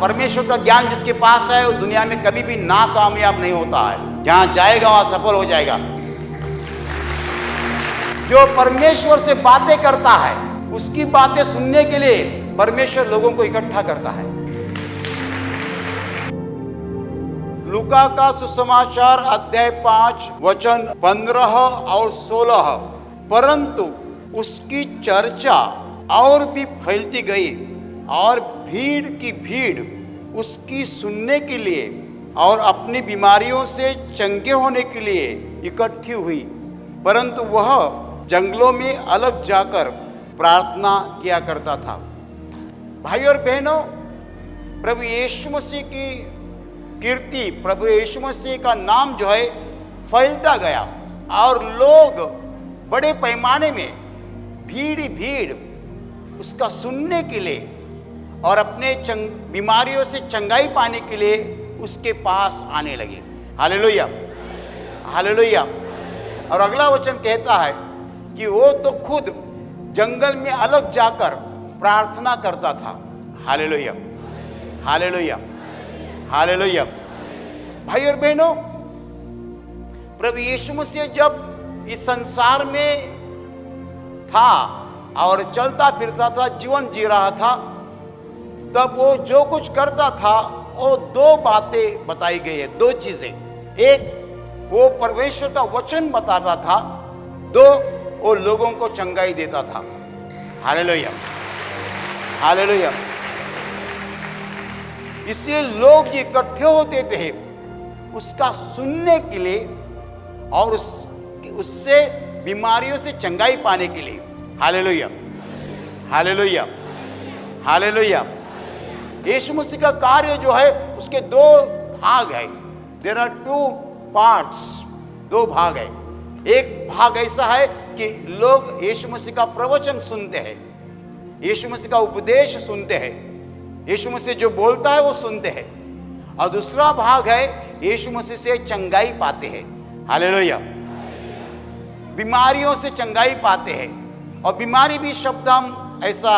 परमेश्वर का ज्ञान जिसके पास है वो दुनिया में कभी भी नाकामयाब नहीं होता है। जहां जाएगा वहां सफल हो जाएगा। जो परमेश्वर से बातें करता है उसकी बातें सुनने के लिए परमेश्वर लोगों को इकट्ठा करता है। लूका का सुसमाचार अध्याय 5 वचन 15 और 16। परंतु उसकी चर्चा और भी फैलती गई और भीड़ की भीड़ उसकी सुनने के लिए और अपनी बीमारियों से चंगे होने के लिए इकट्ठी हुई। परंतु वह जंगलों में अलग जाकर प्रार्थना किया करता था। भाई और बहनों, प्रभु यीशु मसीह की कीर्ति, प्रभु यीशु मसीह का नाम जो है फैलता गया और लोग बड़े पैमाने में भीड़ ही भीड़ उसका सुनने के लिए और अपने बीमारियों से चंगाई पाने के लिए उसके पास आने लगे। Hallelujah, hallelujah. और अगला वचन कहता है कि वो तो खुद जंगल में अलग जाकर प्रार्थना करता था। Hallelujah, hallelujah, hallelujah. भाई और बहनों, प्रभु यीशु मसीह जब इस संसार में था और चलता फिरता था, जीवन जी रहा था, तब वो जो कुछ करता था वो दो बातें बताई गई है, दो चीजें। एक, वो परमेश्वर का वचन बताता था। दो, वो लोगों को चंगाई देता था। Hallelujah, hallelujah. इसलिए लोग जो इकट्ठे होते थे उसका सुनने के लिए और उससे बीमारियों से चंगाई पाने के लिए। Hallelujah, hallelujah, hallelujah. यीशु मसीह का कार्य जो है उसके दो भाग है। देयर आर टू पार्ट्स, दो भाग है। एक भाग ऐसा है कि लोग यीशु मसीह का प्रवचन सुनते हैं, यीशु मसीह का उपदेश सुनते हैं, यीशु मसीह जो बोलता है वो सुनते हैं। और दूसरा भाग है यीशु मसीह से चंगाई पाते हैं। हालेलुया, बीमारियों से चंगाई पाते हैं। और बीमारी भी शब्द हम ऐसा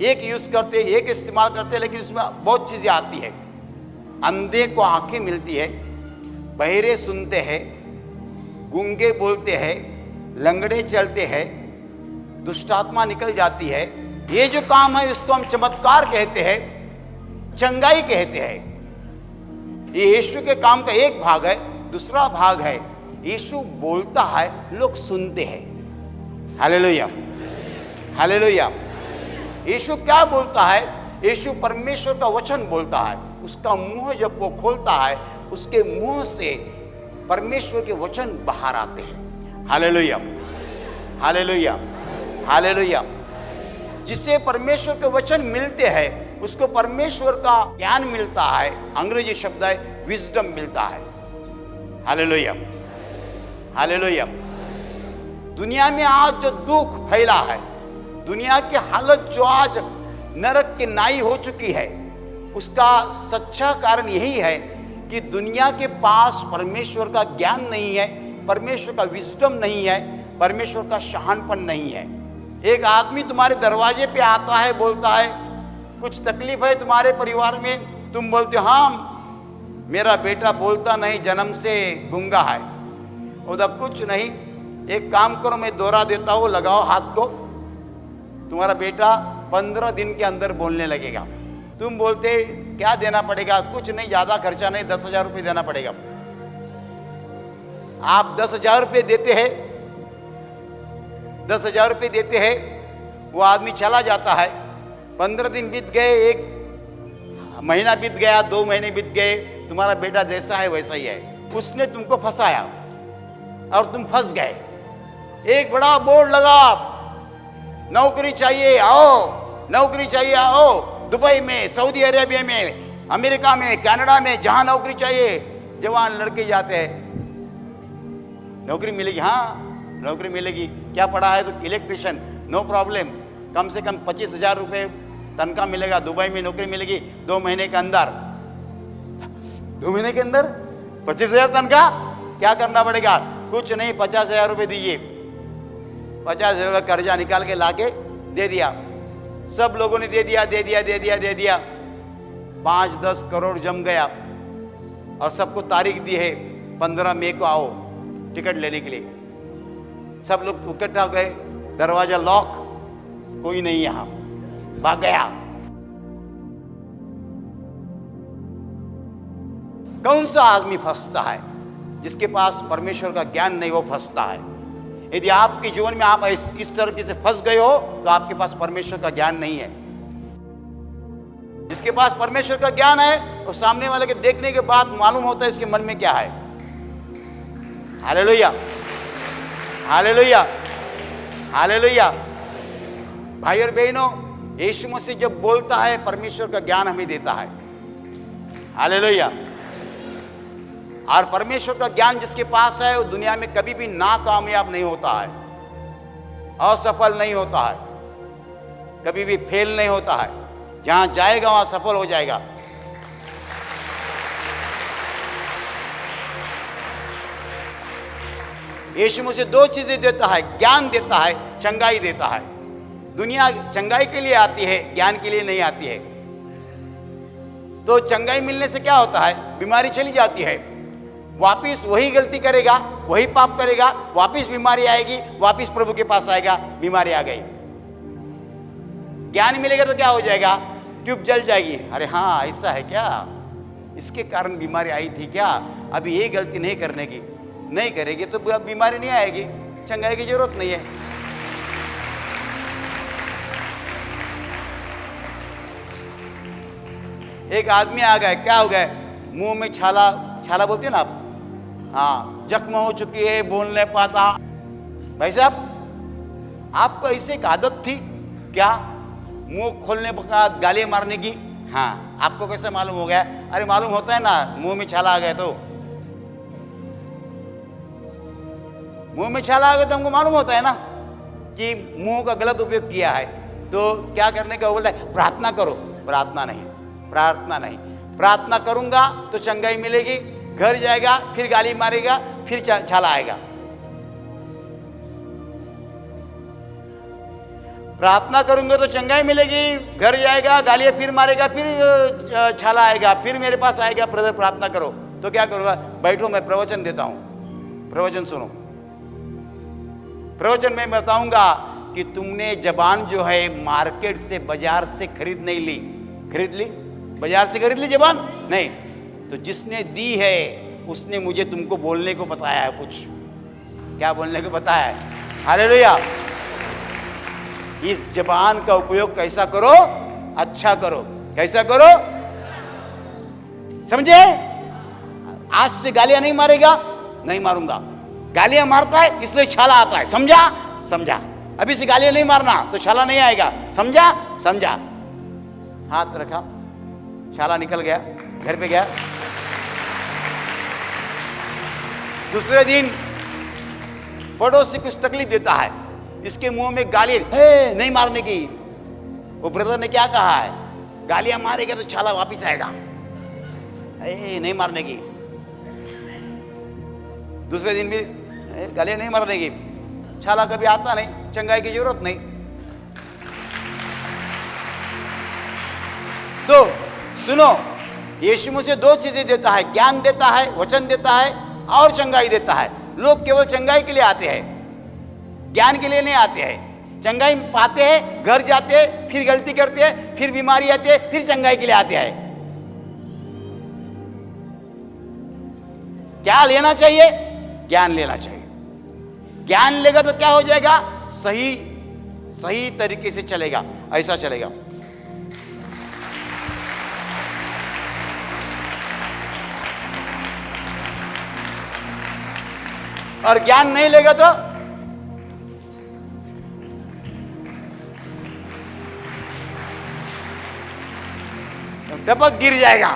एक यूज करते, एक इस्तेमाल करते, लेकिन इसमें बहुत चीजें आती है। अंधे को आंखें मिलती है, बहरे सुनते हैं, गूंगे बोलते हैं, लंगड़े चलते हैं, दुष्टात्मा निकल जाती है। ये जो काम है उसको हम चमत्कार कहते हैं, चंगाई कहते हैं। ये यीशु के काम का एक भाग है। दूसरा भाग है यीशु बोलता है, लोग सुनते हैं। Hallelujah, hallelujah. यीशु क्या बोलता है? यीशु परमेश्वर का वचन बोलता है। उसका मुंह जब वो खोलता है, उसके मुंह से परमेश्वर के वचन बाहर आते हैं। Hallelujah, hallelujah, hallelujah. जिसे परमेश्वर के वचन मिलते हैं उसको परमेश्वर का ज्ञान मिलता है। अंग्रेजी शब्द है विजडम मिलता है। Hallelujah, hallelujah. दुनिया में आज जो दुख फैला है, दुनिया की हालत जो आज नरक की नाई हो चुकी है, उसका सच्चा कारण यही है कि दुनिया के पास परमेश्वर का ज्ञान नहीं है, परमेश्वर का विजडम नहीं है, परमेश्वर का शहानपन नहीं है। एक आदमी तुम्हारे दरवाजे पे आता है, बोलता है कुछ तकलीफ है तुम्हारे परिवार में, तुम बोलते हो हाँ मेरा बेटा बोलता नहीं, जन्म से गूंगा है। उधर कुछ नहीं, एक काम करो, मैं दौरा देता हूँ, लगाओ हाथ को, तुम्हारा बेटा 15 दिन के अंदर बोलने लगेगा। तुम बोलते क्या देना पड़ेगा? कुछ नहीं, ज्यादा खर्चा नहीं, 10,000 रुपये देना पड़ेगा। आप 10,000 रुपये देते हैं, 10,000 रुपये देते हैं, वो आदमी चला जाता है। 15 दिन बीत गए, 1 महीना बीत गया, 2 महीने बीत गए, तुम्हारा बेटा जैसा है वैसा ही है। उसने तुमको फंसाया और तुम फंस गए। एक बड़ा बोर्ड लगा, नौकरी चाहिए आओ, नौकरी चाहिए आओ, दुबई में, सऊदी अरेबिया में, अमेरिका में, कनाडा में, जहां नौकरी चाहिए। जवान लड़के जाते हैं, नौकरी मिलेगी, हाँ नौकरी मिलेगी। क्या पढ़ा है? तो इलेक्ट्रिशियन, नो प्रॉब्लम, कम से कम 25,000 रुपये तनख्वाह मिलेगा, दुबई में नौकरी मिलेगी 2 महीने के अंदर। 2 महीने के अंदर 25,000 तनख्वाह? क्या करना पड़ेगा? कुछ नहीं, 50,000 रुपये दीजिए। 50,000 कर्जा निकाल के लाके दे दिया। सब लोगों ने दे दिया, दे दिया, दे दिया, दे दिया। 5-10 करोड़ जम गया और सबको तारीख दी है 15 मई को आओ टिकट लेने के लिए। सब लोग इकट्ठा हो गए, दरवाजा लॉक, कोई नहीं यहां, भाग गया। कौन सा आदमी फंसता है? जिसके पास परमेश्वर का ज्ञान नहीं, वो फंसता है। यदि आपके जीवन में आप इस तरीके से फंस गए हो तो आपके पास परमेश्वर का ज्ञान नहीं है। जिसके पास परमेश्वर का ज्ञान है वो सामने वाले के देखने के बाद मालूम होता है इसके मन में क्या है। Hallelujah, hallelujah, hallelujah. भाई और बहनों, यीशु मसीह जब बोलता है परमेश्वर का ज्ञान हमें देता है। हालेलुया। और परमेश्वर का ज्ञान जिसके पास है वो दुनिया में कभी भी नाकामयाब नहीं होता है, असफल नहीं होता है, कभी भी फेल नहीं होता है। जहां जाएगा वहां सफल हो जाएगा। यीशु मुझे 2 चीजें देता है, ज्ञान देता है, चंगाई देता है। दुनिया चंगाई के लिए आती है, ज्ञान के लिए नहीं आती है। तो चंगाई मिलने से क्या होता है? बीमारी चली जाती है, वापिस वही गलती करेगा, वही पाप करेगा, वापिस बीमारी आएगी, वापिस प्रभु के पास आएगा, बीमारी आ गई। ज्ञान मिलेगा तो क्या हो जाएगा? ट्यूब जल जाएगी। अरे हाँ, ऐसा है क्या, इसके कारण बीमारी आई थी क्या, अभी ये गलती नहीं करने की, नहीं करेगी तो बीमारी नहीं आएगी, चंगाई की जरूरत नहीं है। एक आदमी आ गया, क्या हो गया? मुंह में छाला, छाला बोलते हैं ना आप, हाँ, जख्म हो चुकी है, बोल नहीं पाता। भाई साहब, आपको ऐसे एक आदत थी क्या, मुंह खोलने के बाद गाली मारने की? हाँ, आपको कैसे मालूम हो गया? अरे मालूम होता है ना, मुंह में छाला आ गया तो, मुंह में छाला आ गया तो हमको मालूम होता है ना कि मुंह का गलत उपयोग किया है। तो क्या करने का? बोलता है प्रार्थना करो। प्रार्थना नहीं, प्रार्थना नहीं। प्रार्थना करूंगा तो चंगाई मिलेगी, घर जाएगा फिर गाली मारेगा, फिर छाला आएगा। प्रार्थना करूंगा तो चंगाई मिलेगी, घर जाएगा, गालियां फिर मारेगा, फिर छाला आएगा, फिर मेरे पास आएगा, ब्रदर प्रार्थना करो। तो क्या करूंगा? बैठो, मैं प्रवचन देता हूं, प्रवचन सुनो। प्रवचन में बताऊंगा कि तुमने जबान जो है मार्केट से, बाजार से खरीद नहीं ली। खरीद ली? बाजार से खरीद ली जबान? नहीं, तो जिसने दी है उसने मुझे तुमको बोलने को बताया है कुछ। क्या बोलने को बताया है? हालेलुया। इस जबान का उपयोग कैसा करो? अच्छा करो। कैसा करो? समझे? आज से गालियां नहीं मारेगा? नहीं मारूंगा। गालियां मारता है इसलिए छाला आता है, समझा? समझा। अभी से गालियां नहीं मारना तो छाला नहीं आएगा, समझा? समझा। हाथ रखा, छाला निकल गया, घर पे गया। दूसरे दिन पड़ोसी कुछ तकलीफ देता है, इसके मुंह में गाली नहीं मारने की। वो ब्रदर ने क्या कहा है? गालियां मारेगा तो छाला वापिस आएगा, नहीं मारने की। दूसरे दिन भी गालियां नहीं मारने की, छाला कभी आता नहीं, चंगाई की जरूरत नहीं। तो सुनो, यीशु मुझे 2 चीजें देता है, ज्ञान देता है, वचन देता है और चंगाई देता है। लोग केवल चंगाई के लिए आते हैं, ज्ञान के लिए नहीं आते हैं। चंगाई पाते हैं, घर जाते हैं, फिर गलती करते हैं, फिर बीमारी आती है, फिर चंगाई के लिए आते हैं। क्या लेना चाहिए? ज्ञान लेना चाहिए। ज्ञान लेगा तो क्या हो जाएगा? सही तरीके से चलेगा, ऐसा चलेगा। और ज्ञान नहीं लेगा तो टपक गिर जाएगा।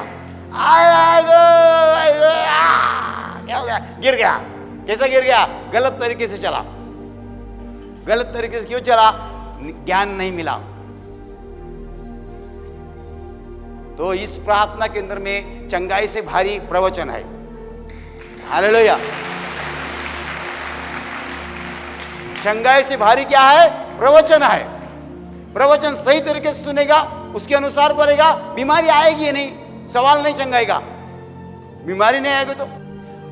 क्या हो गया? गिर गया। कैसे गिर गया? गलत तरीके से चला। गलत तरीके से क्यों चला? ज्ञान नहीं मिला। तो इस प्रार्थना के अंदर में चंगाई से भारी प्रवचन है। हालेलुया। चंगाई से भारी क्या है? प्रवचन है। प्रवचन सही तरीके से सुनेगा, उसके अनुसार करेगा, बीमारी आएगी नहीं, सवाल नहीं चंगाएगा, बीमारी नहीं आएगी। तो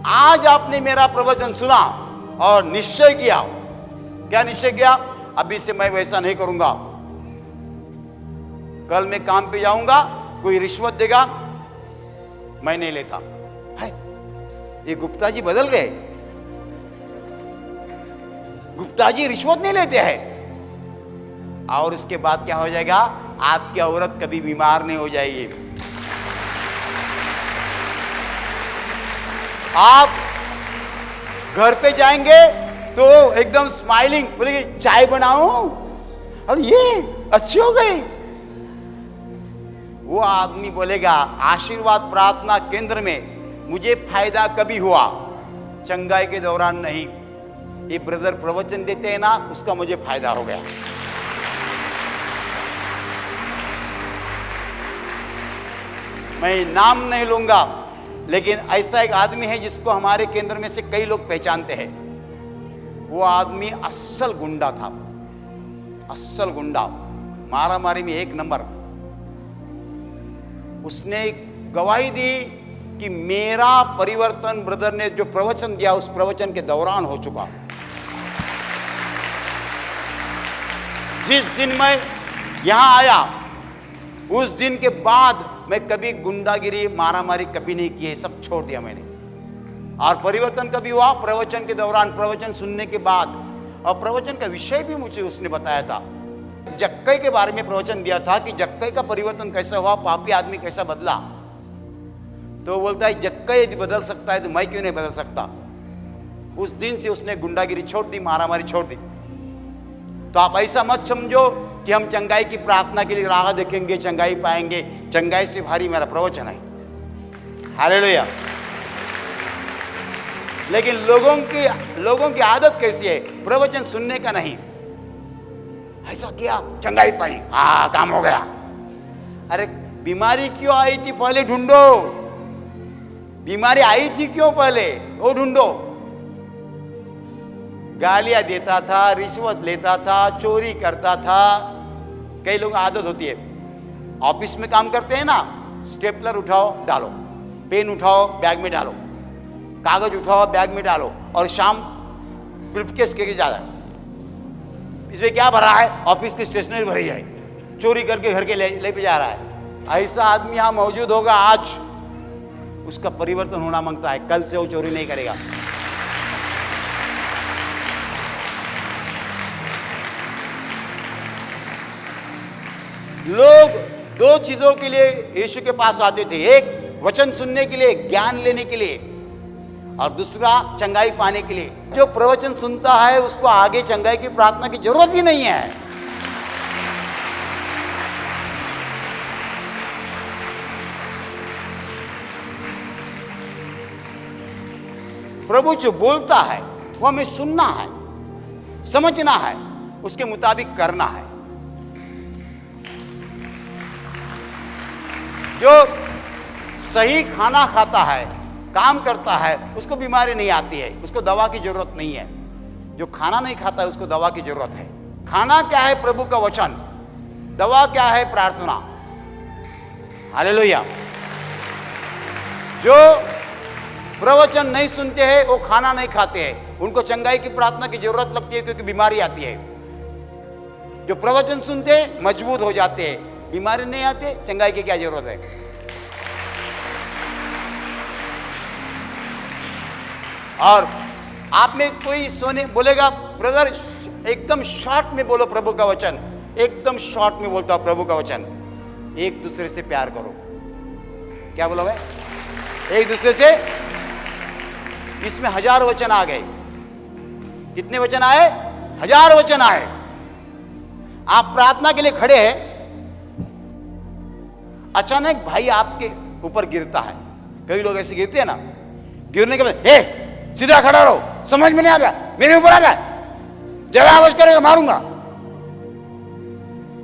आज आपने मेरा प्रवचन सुना और निश्चय किया, क्या निश्चय किया? अभी से मैं वैसा नहीं करूंगा, कल मैं काम पे जाऊंगा, कोई रिश्वत देगा मैं नहीं लेता। है, ये गुप्ता जी बदल गए, गुप्ता जी रिश्वत नहीं लेते हैं। और उसके बाद क्या हो जाएगा? आपकी औरत कभी बीमार नहीं हो जाएगी। आप घर पे जाएंगे तो एकदम स्माइलिंग बोलेगी, चाय बनाऊं और ये अच्छी हो गई। वो आदमी बोलेगा आशीर्वाद प्रार्थना केंद्र में मुझे फायदा कभी हुआ, चंगाई के दौरान नहीं। ये ब्रदर प्रवचन देते हैं ना, उसका मुझे फायदा हो गया। मैं नाम नहीं लूंगा, लेकिन ऐसा एक आदमी है जिसको हमारे केंद्र में से कई लोग पहचानते हैं। वो आदमी असल गुंडा था, असल गुंडा, मारामारी में एक नंबर। उसने गवाही दी कि मेरा परिवर्तन ब्रदर ने जो प्रवचन दिया उस प्रवचन के दौरान हो चुका। जिस दिन मैं यहां आया उस दिन के बाद मैं कभी गुंडागिरी मारामारी कभी नहीं किए, सब छोड़ दिया मैंने। और परिवर्तन कभी हुआ? प्रवचन के दौरान, प्रवचन सुनने के बाद। और प्रवचन का विषय भी मुझे उसने बताया था, जक्कई के बारे में प्रवचन दिया था कि जक्कई का परिवर्तन कैसा हुआ, पापी आदमी कैसा बदला। तो बोलता है जक्कई यदि बदल सकता है तो मैं क्यों नहीं बदल सकता। उस दिन से उसने गुंडागिरी छोड़ दी, मारामारी छोड़ दी। तो आप ऐसा मत समझो कि हम चंगाई की प्रार्थना के लिए राह देखेंगे, चंगाई पाएंगे। चंगाई से भारी मेरा प्रवचन है, हालेलुया। लेकिन लोगों की आदत कैसी है? प्रवचन सुनने का नहीं, ऐसा किया चंगाई पाई, हाँ काम हो गया। अरे बीमारी क्यों आई थी पहले ढूंढो, बीमारी आई थी क्यों पहले वो ढूंढो। गालियां देता था, रिश्वत लेता था, चोरी करता था। कई लोगों की आदत होती है, ऑफिस में काम करते हैं ना, स्टेपलर उठाओ डालो, पेन उठाओ बैग में डालो, कागज उठाओ बैग में डालो, और शाम ब्रीफकेस के जा रहा है, इसमें क्या भरा है? ऑफिस की स्टेशनरी भरी है, चोरी करके घर के ले पे जा रहा है। ऐसा आदमी यहां मौजूद होगा आज, उसका परिवर्तन होना मांगता है, कल से वो चोरी नहीं करेगा। लोग दो चीजों के लिए यीशु के पास आते थे, एक वचन सुनने के लिए, ज्ञान लेने के लिए, और दूसरा चंगाई पाने के लिए। जो प्रवचन सुनता है उसको आगे चंगाई की प्रार्थना की जरूरत ही नहीं है। प्रभु जो बोलता है वो हमें सुनना है, समझना है, उसके मुताबिक करना है। जो सही खाना खाता है, काम करता है, उसको बीमारी नहीं आती है, उसको दवा की जरूरत नहीं है। जो खाना नहीं खाता है उसको दवा की जरूरत है। खाना क्या है? प्रभु का वचन। दवा क्या है? प्रार्थना। हालेलुया। जो प्रवचन नहीं सुनते हैं वो खाना नहीं खाते हैं, उनको चंगाई की प्रार्थना की जरूरत लगती है क्योंकि बीमारी आती है। जो प्रवचन सुनते हैं मजबूत हो जाते हैं, बीमारी नहीं आते, चंगाई की क्या जरूरत है? और आप में कोई सोने बोलेगा ब्रदर एकदम शॉर्ट में बोलो प्रभु का वचन, एकदम शॉर्ट में बोलता हूं प्रभु का वचन। एक दूसरे से प्यार करो। क्या बोला मैं? एक दूसरे से। इसमें 1000 वचन आ गए। कितने वचन आए? 1000 वचन आए। आप प्रार्थना के लिए खड़े हैं, अचानक भाई आपके ऊपर गिरता है। कई लोग ऐसे गिरते हैं ना, गिरने के बाद हे सीधा खड़ा रहो, समझ में नहीं आता, मेरे ऊपर आ जाए, ज्यादा आवाज करेगा मारूंगा।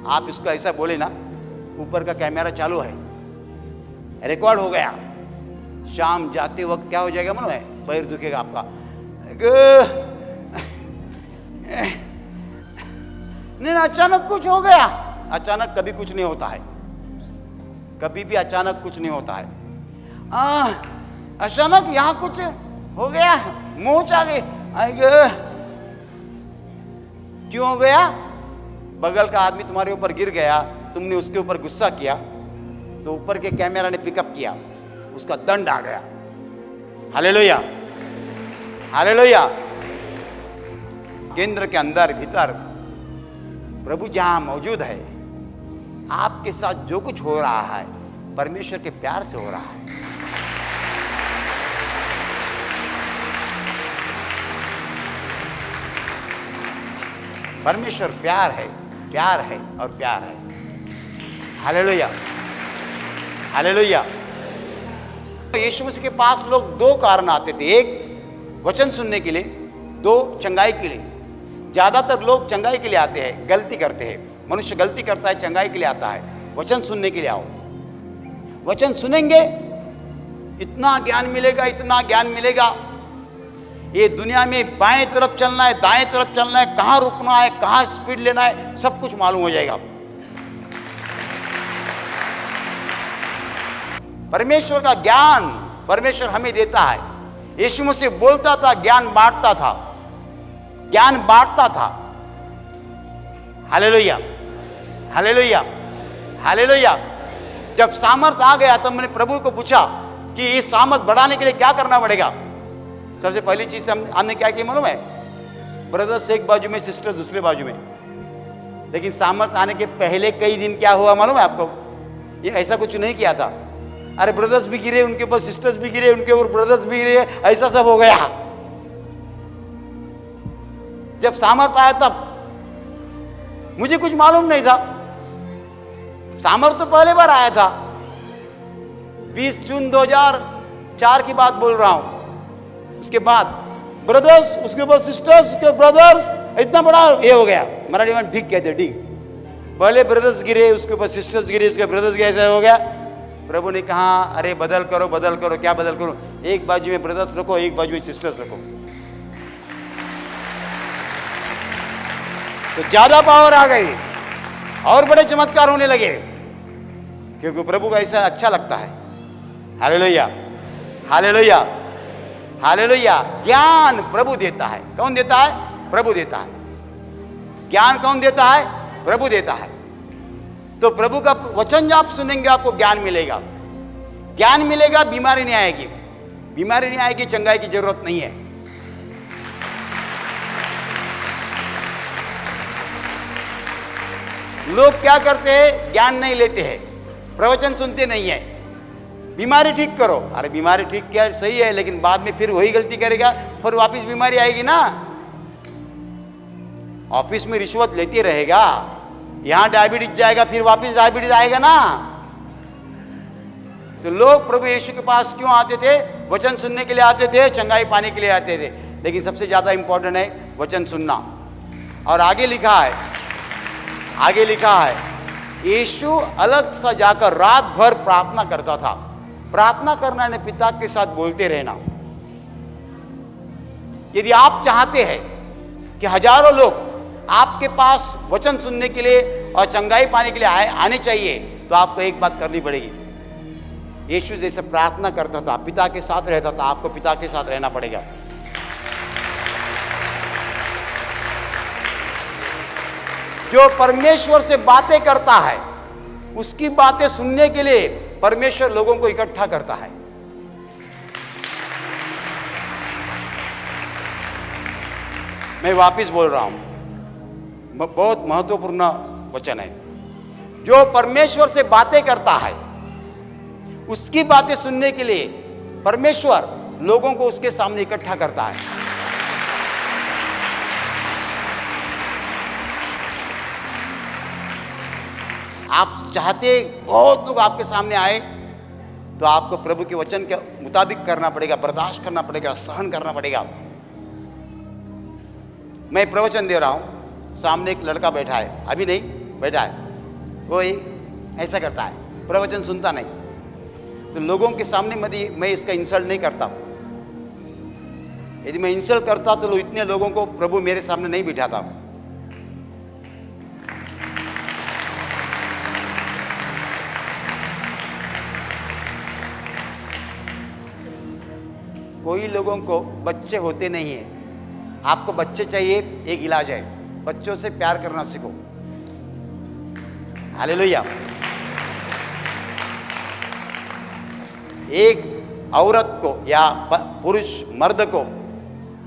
आप इसको ऐसा बोले ना, ऊपर का कैमरा चालू है, रिकॉर्ड हो गया। शाम जाते वक्त क्या हो जाएगा मालूम है? पैर दुखेगा आपका, नहीं अचानक कुछ हो गया, अचानक कभी कुछ नहीं होता है, कभी भी अचानक कुछ नहीं होता है। अचानक यहां कुछ हो गया, मोच आ गई, क्यों हो गया? बगल का आदमी तुम्हारे ऊपर गिर गया, तुमने उसके ऊपर गुस्सा किया, तो ऊपर के कैमरा ने पिकअप किया, उसका दंड आ गया। Hallelujah, hallelujah. केंद्र के अंदर भीतर प्रभु जहां मौजूद है, आपके साथ जो कुछ हो रहा है परमेश्वर के प्यार से हो रहा है। परमेश्वर प्यार है, प्यार है और प्यार है। Hallelujah, hallelujah. यीशु मसीह के पास लोग दो कारण आते थे, एक वचन सुनने के लिए, दो चंगाई के लिए। ज्यादातर लोग चंगाई के लिए आते हैं, गलती करते हैं। मनुष्य गलती करता है, चंगाई के लिए आता है। वचन सुनने के लिए आओ, वचन सुनेंगे, इतना ज्ञान मिलेगा, इतना ज्ञान मिलेगा। ये दुनिया में बाएं तरफ चलना है, दाएं तरफ चलना है, कहां रुकना है, कहां स्पीड लेना है, सब कुछ मालूम हो जाएगा। परमेश्वर का ज्ञान परमेश्वर हमें देता है। यीशु मसीह बोलता था, ज्ञान बांटता था, ज्ञान बांटता था। Hallelujah, hallelujah, hallelujah. जब सामर्थ आ गया तब मैंने प्रभु को पूछा कि इस सामर्थ बढ़ाने के लिए क्या करना पड़ेगा। सबसे पहली चीज हमने क्या की मालूम है? ब्रदर्स एक बाजू में, सिस्टर दूसरे बाजू में। लेकिन सामर्थ आने के पहले कई दिन क्या हुआ मालूम है आपको? ये ऐसा कुछ नहीं किया था। अरे ब्रदर्स भी गिरे, उनके ऊपर सिस्टर्स भी गिरे, उनके ऊपर ब्रदर्स भी गिरे, ऐसा सब हो गया। जब सामर्थ आया तब मुझे कुछ मालूम नहीं था। सामर्थ तो पहले बार आया था, 20 जून 2004 की बात बोल रहा हूं। उसके बाद ब्रदर्स, उसके बाद सिस्टर्स, उसके ब्रदर्स, इतना बड़ा ये हो गया। मराठी में ढीक कहते, ढीक। पहले ब्रदर्स गिरे, उसके बाद सिस्टर्स गिरे, उसके ब्रदर्स गिरे, ऐसा हो गया। प्रभु ने कहा अरे बदल करो, बदल करो। क्या बदल करो? एक बाजू में ब्रदर्स रखो, एक बाजू में सिस्टर्स रखो, तो ज्यादा पावर आ गई और बड़े चमत्कार होने लगे, क्योंकि प्रभु का ऐसा अच्छा लगता है। Hallelujah, hallelujah, hallelujah. ज्ञान प्रभु देता है। कौन देता है? प्रभु देता है। ज्ञान कौन देता है? प्रभु देता है। तो प्रभु का वचन जब आप सुनेंगे आपको ज्ञान मिलेगा, ज्ञान मिलेगा, बीमारी नहीं आएगी, बीमारी नहीं आएगी, चंगाई की जरूरत नहीं है। लोग क्या करते हैं? ज्ञान नहीं लेते हैं, प्रवचन सुनते नहीं है। बीमारी ठीक करो, अरे बीमारी ठीक क्या सही है, लेकिन बाद में फिर वही गलती करेगा, फिर वापस बीमारी आएगी ना। ऑफिस में रिश्वत लेते रहेगा, यहां डायबिटीज जाएगा, फिर वापस डायबिटीज आएगा ना। तो लोग प्रभु यीशु के पास क्यों आते थे? वचन सुनने के लिए आते थे, चंगाई पाने के लिए आते थे। लेकिन सबसे ज्यादा इंपॉर्टेंट है वचन सुनना। और आगे लिखा है, आगे लिखा है, यीशु अलग सा जाकर रात भर प्रार्थना करता था। प्रार्थना करना है पिता के साथ बोलते रहना। यदि आप चाहते हैं कि हजारों लोग आपके पास वचन सुनने के लिए और चंगाई पाने के लिए आने चाहिए, तो आपको एक बात करनी पड़ेगी। यीशु जैसे प्रार्थना करता था, पिता के साथ रहता था, आपको पिता के साथ रहना पड़ेगा। जो परमेश्वर से बातें करता है, उसकी बातें सुनने के लिए परमेश्वर लोगों को इकट्ठा करता है। मैं वापस बोल रहा हूं, बहुत महत्वपूर्ण वचन है। जो परमेश्वर से बातें करता है, उसकी बातें सुनने के लिए परमेश्वर लोगों को उसके सामने इकट्ठा करता है। आप चाहते बहुत लोग आपके सामने आए, तो आपको प्रभु के वचन के मुताबिक करना पड़ेगा, बर्दाश्त करना पड़ेगा, सहन करना पड़ेगा। मैं प्रवचन दे रहा हूं, सामने एक लड़का बैठा है, अभी नहीं बैठा है, वो ऐसा करता है, प्रवचन सुनता नहीं। तो लोगों के सामने मैं इसका इंसल्ट नहीं करता। यदि मैं इंसल्ट करता तो इतने लोगों को प्रभु मेरे सामने नहीं बिठाता। कोई लोगों को बच्चे होते नहीं है, आपको बच्चे चाहिए, एक इलाज है, बच्चों से प्यार करना सीखो। हालेलुया। एक औरत को या पुरुष मर्द को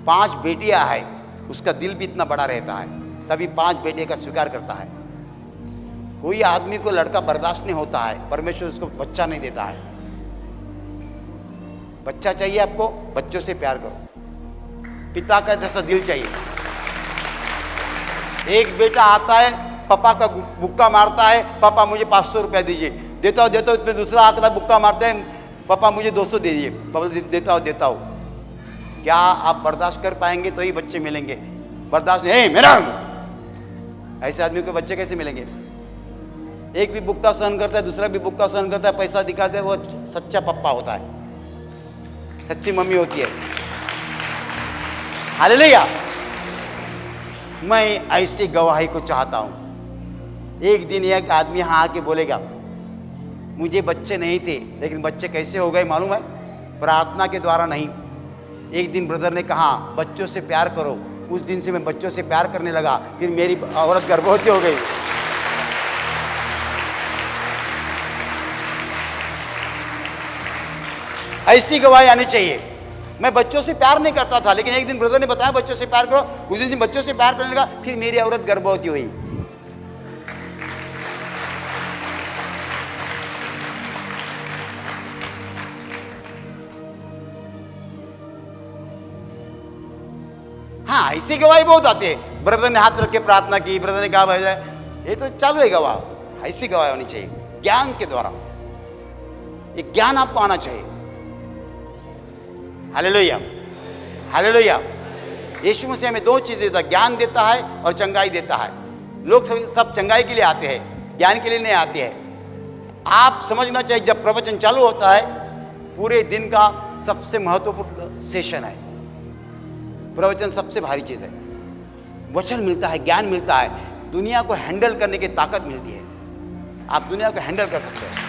5 बेटियां है, उसका दिल भी इतना बड़ा रहता है, तभी 5 बेटियों का स्वीकार करता है। कोई आदमी को लड़का बर्दाश्त नहीं होता है, परमेश्वर उसको बच्चा नहीं देता है। बच्चा चाहिए आपको, बच्चों से प्यार करो, पिता का जैसा दिल चाहिए। एक बेटा आता है, पापा का बुक्का मारता है, पापा मुझे 500 रुपया दीजिए, देता हूँ देता हूँ। इसमें दूसरा आता है, बुक्का मारता है, पापा मुझे 200 दे दीजिए, पापा देता हूँ। क्या आप बर्दाश्त कर पाएंगे? तो ही बच्चे मिलेंगे। बर्दाश्त नहीं, मेरा ऐसे आदमी को बच्चे कैसे मिलेंगे? एक भी बुक्का सहन करता है, दूसरा भी बुक्का सहन करता है, पैसा दिखाते हैं, वो सच्चा पप्पा होता है, सच्ची मम्मी होती है। हालेलुया। मैं ऐसी गवाही को चाहता हूं। एक दिन एक आदमी यहां आके बोलेगा, मुझे बच्चे नहीं थे, लेकिन बच्चे कैसे हो गए मालूम है? प्रार्थना के द्वारा नहीं। एक दिन ब्रदर ने कहा बच्चों से प्यार करो, उस दिन से मैं बच्चों से प्यार करने लगा, फिर मेरी औरत गर्भवती हो गई। ऐसी गवाही आनी चाहिए। मैं बच्चों से प्यार नहीं करता था, लेकिन एक दिन ब्रदर ने बताया बच्चों से प्यार करो, उस दिन से बच्चों से प्यार करने लगा, फिर मेरी औरत गर्भवती हुई। हाँ, ऐसी गवाही बहुत आती है। ब्रदर ने हाथ रख के प्रार्थना की, ब्रदर ने कहा भाई ये तो चालू है गवाह। ऐसी गवाही होनी चाहिए ज्ञान के द्वारा। एक ज्ञान आपको आना चाहिए। Hallelujah, hallelujah. यीशु मसीह हमें 2 चीजें देता है, ज्ञान देता है और चंगाई देता है। लोग सब चंगाई के लिए आते हैं, ज्ञान के लिए नहीं आते हैं। आप समझना चाहिए, जब प्रवचन चालू होता है, पूरे दिन का सबसे महत्वपूर्ण सेशन है। प्रवचन सबसे भारी चीज है। वचन मिलता है, ज्ञान मिलता है, दुनिया को हैंडल करने की ताकत मिलती है। आप दुनिया को हैंडल कर सकते हैं।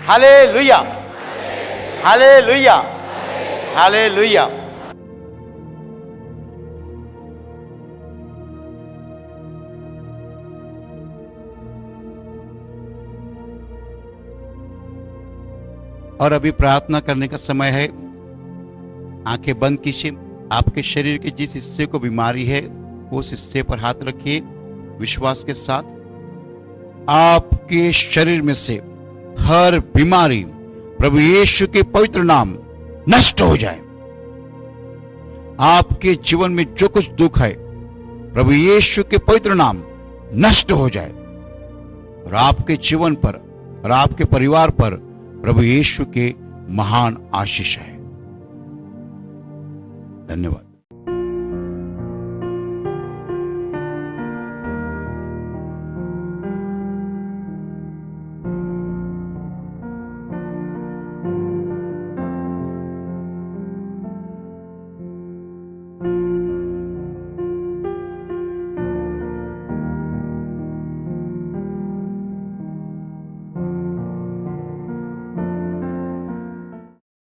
Hallelujah, hallelujah, hallelujah. और अभी प्रार्थना करने का समय है। आंखें बंद कीजिए। आपके शरीर के जिस हिस्से को बीमारी है, उस हिस्से पर हाथ रखिए विश्वास के साथ। आपके शरीर में से हर बीमारी प्रभु यीशु के पवित्र नाम नष्ट हो जाए। आपके जीवन में जो कुछ दुख है, प्रभु यीशु के पवित्र नाम नष्ट हो जाए, और आपके जीवन पर और आपके परिवार पर प्रभु यीशु के महान आशीष है। धन्यवाद।